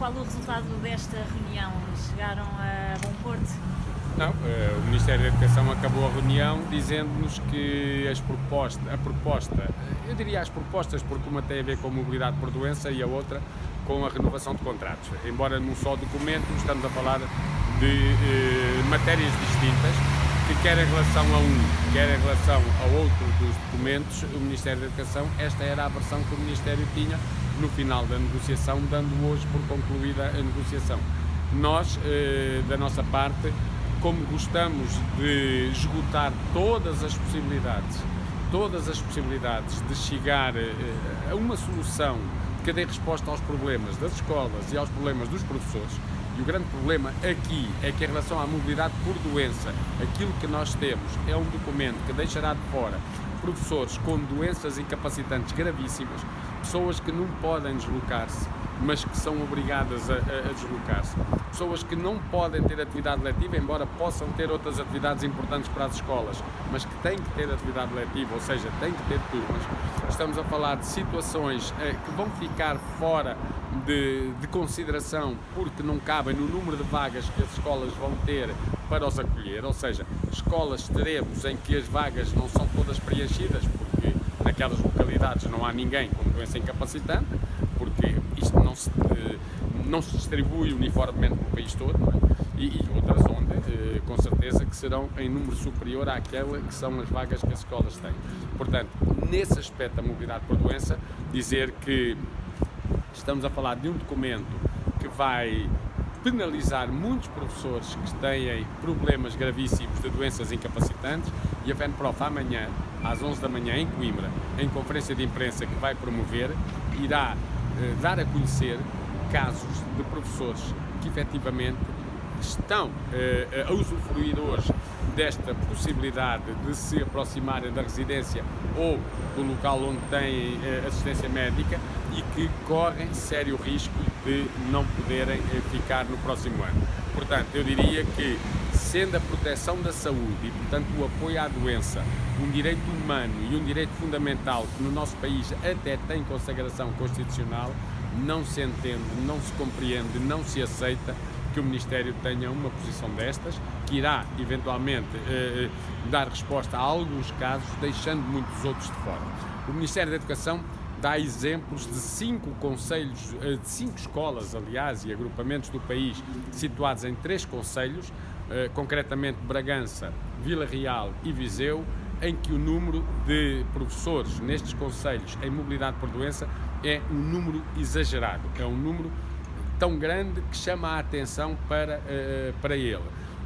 qual o resultado desta reunião? Chegaram a bom porto? Não, o Ministério da Educação acabou a reunião dizendo-nos que a proposta, eu diria as propostas, porque uma tem a ver com mobilidade por doença e a outra com a renovação de contratos. Embora num só documento estamos a falar de matérias distintas, que quer em relação a um, quer em relação a outro dos documentos, o Ministério da Educação, esta era a versão que o Ministério tinha no final da negociação, dando hoje por concluída a negociação. Nós, da nossa parte, como gostamos de esgotar todas as possibilidades de chegar a uma solução que dê resposta aos problemas das escolas e aos problemas dos professores, e o grande problema aqui é que em relação à mobilidade por doença, aquilo que nós temos é um documento que deixará de fora professores com doenças incapacitantes gravíssimas, pessoas que não podem deslocar-se, mas que são obrigadas a deslocar-se, pessoas que não podem ter atividade letiva, embora possam ter outras atividades importantes para as escolas, mas que têm que ter atividade letiva, ou seja, têm que ter turmas. Estamos a falar de situações que vão ficar fora de consideração porque não cabem no número de vagas que as escolas vão ter para os acolher, ou seja, escolas teremos em que as vagas não são todas preenchidas porque naquelas localidades não há ninguém com doença incapacitante, porque isto não se distribui uniformemente pelo país todo, não é? E outras onde, com certeza, que serão em número superior àquela que são as vagas que as escolas têm. Portanto, nesse aspecto da mobilidade por doença, dizer que estamos a falar de um documento que vai penalizar muitos professores que têm problemas gravíssimos de doenças incapacitantes, e a FENPROF amanhã, às 11 da manhã, em Coimbra, em conferência de imprensa que vai promover, irá dar a conhecer casos de professores que efetivamente estão a usufruir hoje desta possibilidade de se aproximarem da residência ou do local onde têm assistência médica e que correm sério risco de não poderem ficar no próximo ano. Portanto, eu diria que, sendo a proteção da saúde e, portanto, o apoio à doença um direito humano e um direito fundamental que no nosso país até tem consagração constitucional, não se entende, não se compreende, não se aceita que o Ministério tenha uma posição destas, que irá eventualmente dar resposta a alguns casos, deixando muitos outros de fora. O Ministério da Educação dá exemplos de 5 concelhos, de 5 escolas, aliás, e agrupamentos do país, situados em 3 concelhos, concretamente Bragança, Vila Real e Viseu, em que o número de professores nestes concelhos em mobilidade por doença é um número exagerado, é um número tão grande que chama a atenção para ele.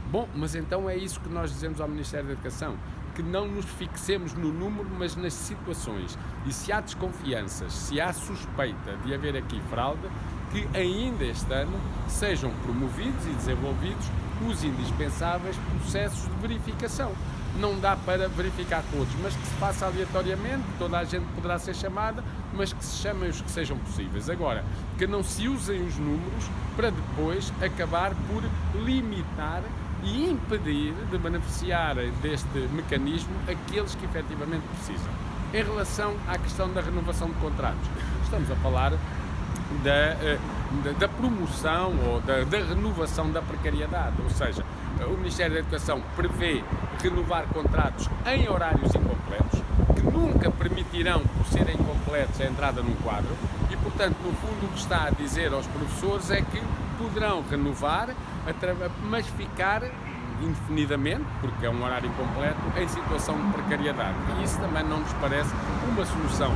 Bom, mas então é isso que nós dizemos ao Ministério da Educação, que não nos fixemos no número, mas nas situações. E se há desconfianças, se há suspeita de haver aqui fraude, que ainda este ano sejam promovidos e desenvolvidos os indispensáveis processos de verificação. Não dá para verificar todos, mas que se faça aleatoriamente, toda a gente poderá ser chamada, mas que se chamem os que sejam possíveis. Agora, que não se usem os números para depois acabar por limitar e impedir de beneficiarem deste mecanismo aqueles que efetivamente precisam. Em relação à questão da renovação de contratos, estamos a falar da promoção ou da renovação da precariedade, ou seja, o Ministério da Educação prevê renovar contratos em horários incompletos, que nunca permitirão, por serem incompletos, a entrada num quadro e, portanto, no fundo, o que está a dizer aos professores é que poderão renovar, mas ficar indefinidamente, porque é um horário incompleto, em situação de precariedade. E isso também não nos parece uma solução,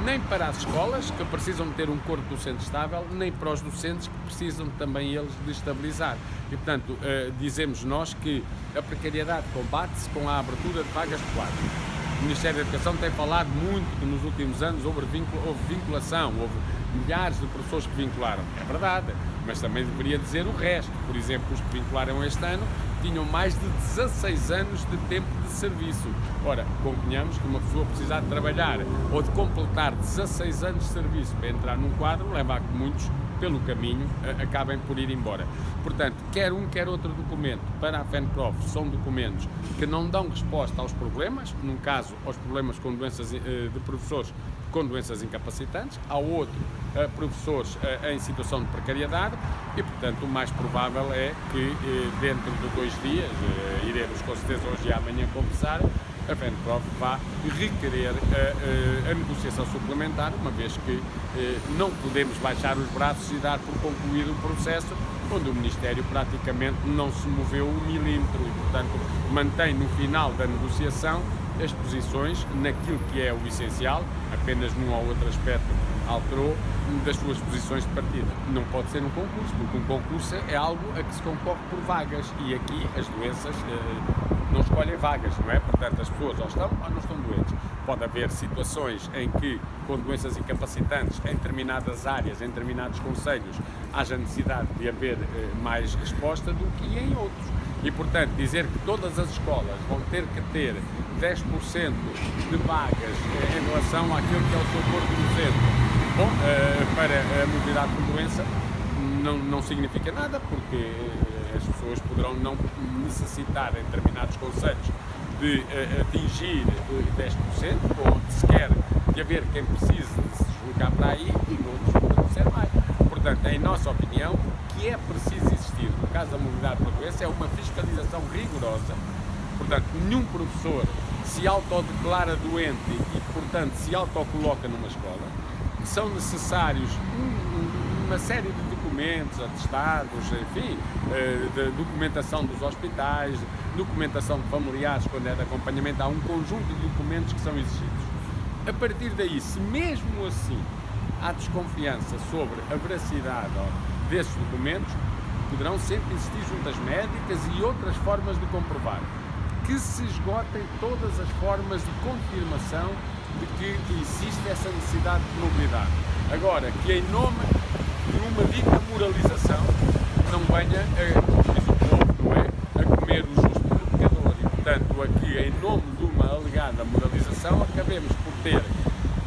nem para as escolas, que precisam de ter um corpo docente estável, nem para os docentes, que precisam também eles de estabilizar. E, portanto, dizemos nós que a precariedade combate-se com a abertura de vagas de quadro. O Ministério da Educação tem falado muito que nos últimos anos houve vinculação, houve milhares de professores que vincularam. É verdade, mas também deveria dizer o resto. Por exemplo, os que vincularam este ano tinham mais de 16 anos de tempo de serviço. Ora, convenhamos que uma pessoa precisar de trabalhar ou de completar 16 anos de serviço para entrar num quadro, leva a que muitos, pelo caminho, acabem por ir embora. Portanto, quer um, quer outro documento para a FENPROF são documentos que não dão resposta aos problemas, num caso, aos problemas com doenças de professores com doenças incapacitantes, há outro professores em situação de precariedade e, portanto, o mais provável é que dentro de 2 dias, iremos com certeza hoje e amanhã conversar, a FENPROF vá requerer a negociação suplementar, uma vez que não podemos baixar os braços e dar por concluído o processo, onde o Ministério praticamente não se moveu 1 milímetro e, portanto, mantém no final da negociação as posições naquilo que é o essencial, apenas num ou outro aspecto alterou das suas posições de partida. Não pode ser um concurso, porque um concurso é algo a que se concorre por vagas e aqui as doenças não escolhem vagas, não é? Portanto, as pessoas ou estão ou não estão doentes. Pode haver situações em que, com doenças incapacitantes, em determinadas áreas, em determinados concelhos, haja necessidade de haver mais resposta do que em outros. E, portanto, dizer que todas as escolas vão ter que ter 10% de vagas em relação àquilo que é o seu corpo docente, para a mobilidade por doença, não significa nada, porque as pessoas poderão não necessitar, em determinados concelhos, de atingir 10%, ou sequer de haver quem precise de se deslocar para aí, e outros poderão ser mais. Portanto, em nossa opinião, o que é preciso existir no caso da mobilidade por doença é uma fiscalização rigorosa. Portanto, nenhum professor se autodeclara doente e, portanto, se autocoloca numa escola. São necessários uma série de documentos, atestados, enfim, de documentação dos hospitais, documentação de familiares quando é de acompanhamento, há um conjunto de documentos que são exigidos. A partir daí, se mesmo assim há desconfiança sobre a veracidade desses documentos, poderão sempre existir juntas médicas e outras formas de comprovar. Que se esgotem todas as formas de confirmação de que existe essa necessidade de mobilidade. Agora, que em nome de uma dita moralização não venha, como diz o povo, não é? A comer o justo pelo pecador. E, portanto, aqui, em nome de uma alegada moralização, acabemos por ter,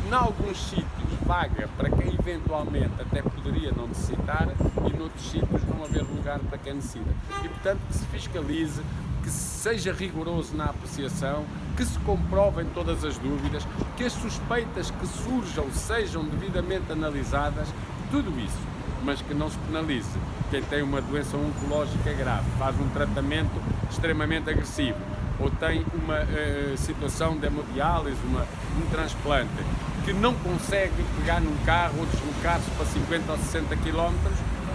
em alguns sítios, vaga para quem eventualmente até poderia não necessitar e noutros sítios não haver lugar para quem necessita. E, portanto, que se fiscalize, que seja rigoroso na apreciação, que se comprovem todas as dúvidas, que as suspeitas que surjam sejam devidamente analisadas, tudo isso, mas que não se penalize quem tem uma doença oncológica grave, faz um tratamento extremamente agressivo, ou tem uma situação de hemodiálise, um transplante, que não consegue pegar num carro ou deslocar-se para 50 ou 60 km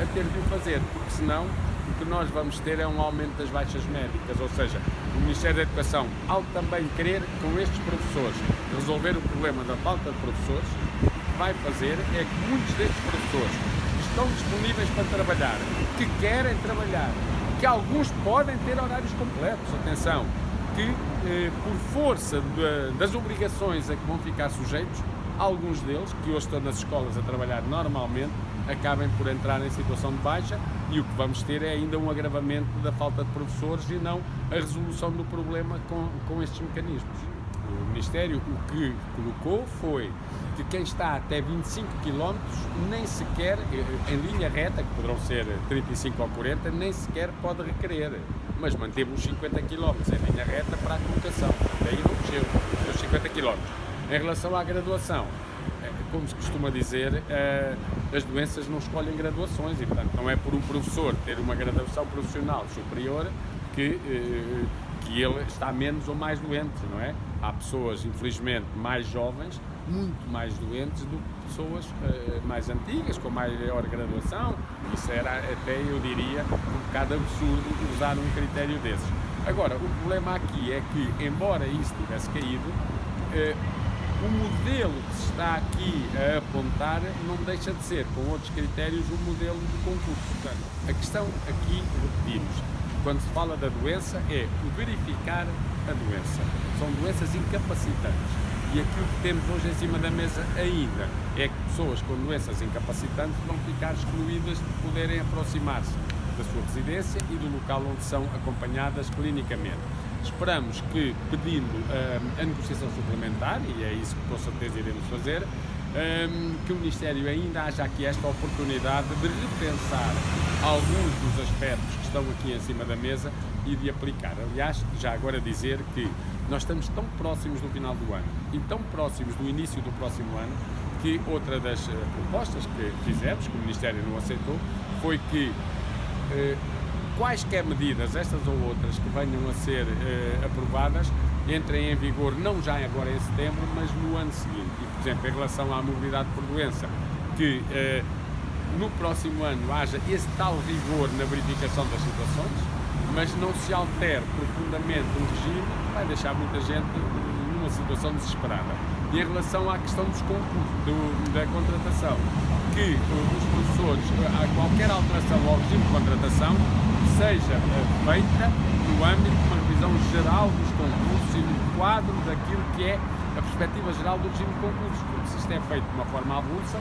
a ter de o fazer, porque senão o que nós vamos ter é um aumento das baixas médicas, ou seja, o Ministério da Educação, ao também querer com estes professores resolver o problema da falta de professores, o que vai fazer é que muitos destes professores estão disponíveis para trabalhar, que querem trabalhar, que alguns podem ter horários completos, atenção, que por força das obrigações a que vão ficar sujeitos, alguns deles, que hoje estão nas escolas a trabalhar normalmente, acabem por entrar em situação de baixa e o que vamos ter é ainda um agravamento da falta de professores e não a resolução do problema com estes mecanismos. O Ministério o que colocou foi que quem está até 25 km nem sequer, em linha reta, que poderão ser 35 ou 40, nem sequer pode requerer, mas manteve os 50 km em linha reta para a colocação, daí não mexeu, os 50 km. Em relação à graduação, como se costuma dizer, as doenças não escolhem graduações e, portanto, não é por um professor ter uma graduação profissional superior que ele está menos ou mais doente, não é? Há pessoas, infelizmente, mais jovens, muito mais doentes do que pessoas mais antigas, com maior graduação. Isso era até, eu diria, um bocado absurdo usar um critério desses. Agora, o problema aqui é que, embora isso tivesse caído, o modelo que se está aqui a apontar não deixa de ser, com outros critérios, um modelo de concurso. Portanto, a questão aqui, repetimos, quando se fala da doença, é o verificar a doença. São doenças incapacitantes. E aquilo que temos hoje em cima da mesa ainda é que pessoas com doenças incapacitantes vão ficar excluídas de poderem aproximar-se da sua residência e do local onde são acompanhadas clinicamente. Esperamos que, pedindo a negociação suplementar, e é isso que com certeza iremos fazer, que o Ministério ainda haja aqui esta oportunidade de repensar alguns dos aspectos que estão aqui em cima da mesa e de aplicar. Aliás, já agora dizer que Nós estamos tão próximos do final do ano e tão próximos do início do próximo ano que outra das propostas que fizemos, que o Ministério não aceitou, foi que quaisquer medidas, estas ou outras, que venham a ser aprovadas, entrem em vigor não já agora em setembro, mas no ano seguinte. E, por exemplo, em relação à mobilidade por doença, que no próximo ano haja esse tal rigor na verificação das situações, mas não se altere profundamente o regime, que vai deixar muita gente numa situação desesperada. E em relação à questão dos concursos, da contratação, que os professores, qualquer alteração ao regime de contratação, seja feita no âmbito de uma revisão geral dos concursos e no quadro daquilo que é a perspectiva geral do regime de concursos, porque se isto é feito de uma forma avulsa,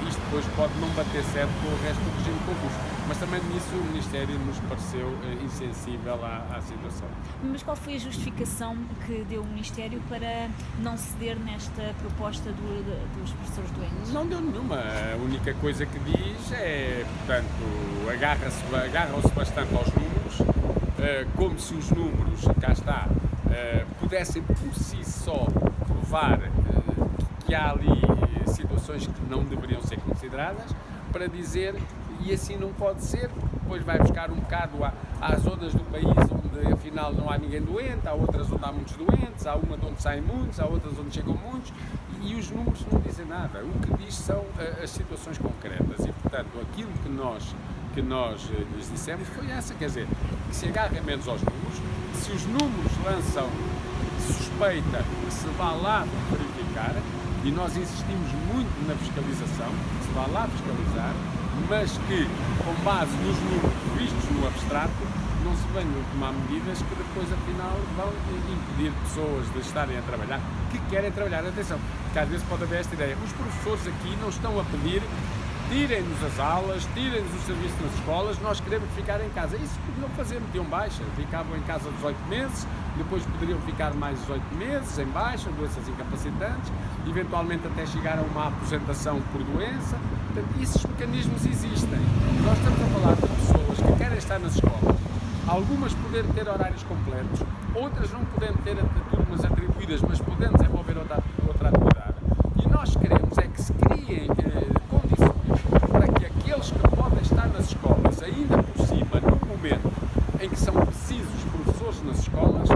isto depois pode não bater certo com o resto do regime de concursos. Mas também nisso o Ministério nos pareceu insensível à situação. Mas qual foi a justificação que deu o Ministério para não ceder nesta proposta dos professores doentes? Não deu nenhuma. A única coisa que diz é, portanto, agarram-se bastante aos números, como se os números, cá está, pudessem por si só provar que há ali situações que não deveriam ser consideradas, para dizer, e assim não pode ser, porque depois vai buscar um bocado às zonas do país onde afinal não há ninguém doente, há outras onde há muitos doentes, há uma de onde saem muitos, há outras onde chegam muitos, e os números não dizem nada. O que diz são as situações concretas e, portanto, aquilo que nós lhes dissemos foi essa, quer dizer, que se agarrem menos aos números, se os números lançam suspeita, que se vá lá verificar, e nós insistimos muito na fiscalização, que se vá lá fiscalizar, mas que, com base nos números vistos no abstrato, não se venham a tomar medidas que depois, afinal, vão impedir pessoas de estarem a trabalhar, que querem trabalhar. Atenção, porque às vezes pode haver esta ideia. Os professores aqui não estão a pedir tirem-nos as aulas, tirem-nos o serviço nas escolas, nós queremos ficar em casa. Isso podiam fazer, metiam baixa, ficavam em casa 18 meses, depois poderiam ficar mais 18 meses em baixa, doenças incapacitantes, eventualmente até chegar a uma aposentação por doença. Portanto, esses mecanismos existem. Nós estamos a falar de pessoas que querem estar nas escolas, algumas podendo ter horários completos, outras não podendo ter turmas atribuídas, mas podendo desenvolver outra atividade. E nós queremos é que se criem condições para que aqueles que podem estar nas escolas, ainda por cima, no momento em que são precisos professores nas escolas,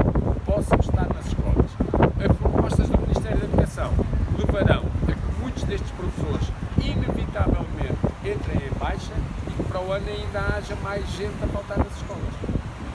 possam estar nas escolas. As propostas do Ministério da Educação levarão a que muitos destes professores, inevitavelmente, entrem em baixa e que para o ano ainda haja mais gente a